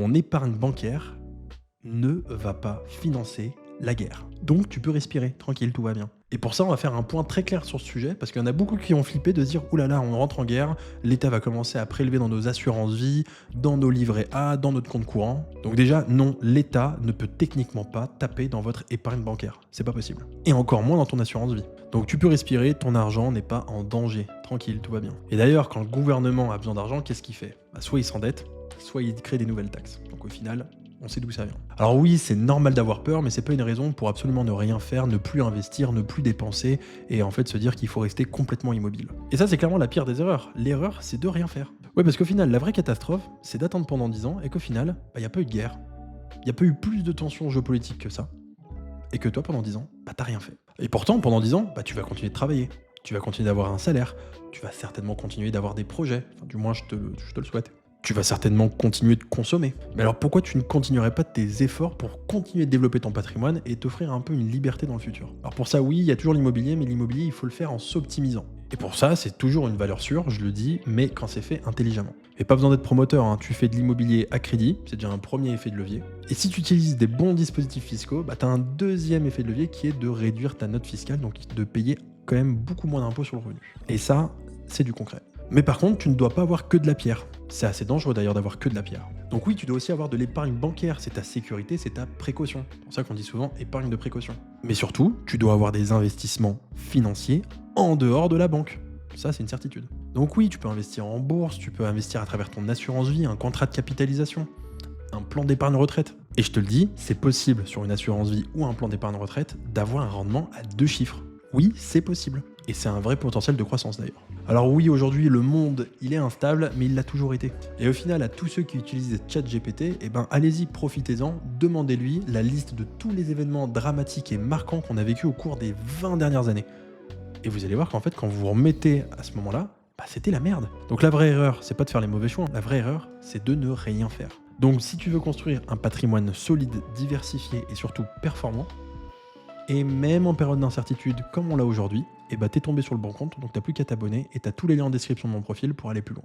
ton épargne bancaire ne va pas financer la guerre. Donc tu peux respirer, tranquille, tout va bien. Et pour ça, on va faire un point très clair sur ce sujet, parce qu'il y en a beaucoup qui ont flippé de se dire « Ouh là là, on rentre en guerre, l'État va commencer à prélever dans nos assurances-vie, dans nos livrets A, dans notre compte courant. » Donc déjà, non, l'État ne peut techniquement pas taper dans votre épargne bancaire. C'est pas possible. Et encore moins dans ton assurance-vie. Donc tu peux respirer, ton argent n'est pas en danger. Tranquille, tout va bien. Et d'ailleurs, quand le gouvernement a besoin d'argent, qu'est-ce qu'il fait ? Soit il s'endette, soit il crée des nouvelles taxes. Donc au final, on sait d'où ça vient. Alors oui, c'est normal d'avoir peur, mais c'est pas une raison pour absolument ne rien faire, ne plus investir, ne plus dépenser, et en fait se dire qu'il faut rester complètement immobile. Et ça, c'est clairement la pire des erreurs. L'erreur, c'est de rien faire. Ouais, parce qu'au final, la vraie catastrophe, c'est d'attendre pendant 10 ans, et qu'au final, il n'y a pas eu de guerre. Il n'y a pas eu plus de tensions géopolitiques que ça. Et que toi, pendant 10 ans, t'as rien fait. Et pourtant, pendant 10 ans, tu vas continuer de travailler. Tu vas continuer d'avoir un salaire. Tu vas certainement continuer d'avoir des projets. Enfin, du moins, je te le souhaite. Tu vas certainement continuer de consommer. Mais alors pourquoi tu ne continuerais pas tes efforts pour continuer de développer ton patrimoine et t'offrir un peu une liberté dans le futur ? Alors pour ça, oui, il y a toujours l'immobilier, mais l'immobilier, il faut le faire en s'optimisant. Et pour ça, c'est toujours une valeur sûre, je le dis, mais quand c'est fait intelligemment. Et pas besoin d'être promoteur, hein. Tu fais de l'immobilier à crédit, c'est déjà un premier effet de levier. Et si tu utilises des bons dispositifs fiscaux, tu as un deuxième effet de levier qui est de réduire ta note fiscale, donc de payer quand même beaucoup moins d'impôts sur le revenu. Et ça, c'est du concret. Mais par contre, tu ne dois pas avoir que de la pierre. C'est assez dangereux d'ailleurs d'avoir que de la pierre. Donc oui, tu dois aussi avoir de l'épargne bancaire, c'est ta sécurité, c'est ta précaution. C'est pour ça qu'on dit souvent épargne de précaution. Mais surtout, tu dois avoir des investissements financiers en dehors de la banque. Ça, c'est une certitude. Donc oui, tu peux investir en bourse, tu peux investir à travers ton assurance vie, un contrat de capitalisation, un plan d'épargne retraite. Et je te le dis, c'est possible sur une assurance vie ou un plan d'épargne retraite d'avoir un rendement à 2 chiffres. Oui, c'est possible. Et c'est un vrai potentiel de croissance d'ailleurs. Alors oui, aujourd'hui, le monde, il est instable, mais il l'a toujours été. Et au final, à tous ceux qui utilisent ChatGPT, allez-y, profitez-en, demandez-lui la liste de tous les événements dramatiques et marquants qu'on a vécu au cours des 20 dernières années. Et vous allez voir qu'en fait, quand vous vous remettez à ce moment-là, c'était la merde. Donc la vraie erreur, c'est pas de faire les mauvais choix, la vraie erreur, c'est de ne rien faire. Donc si tu veux construire un patrimoine solide, diversifié et surtout performant, et même en période d'incertitude comme on l'a aujourd'hui, t'es tombé sur le bon compte, donc t'as plus qu'à t'abonner et t'as tous les liens en description de mon profil pour aller plus loin.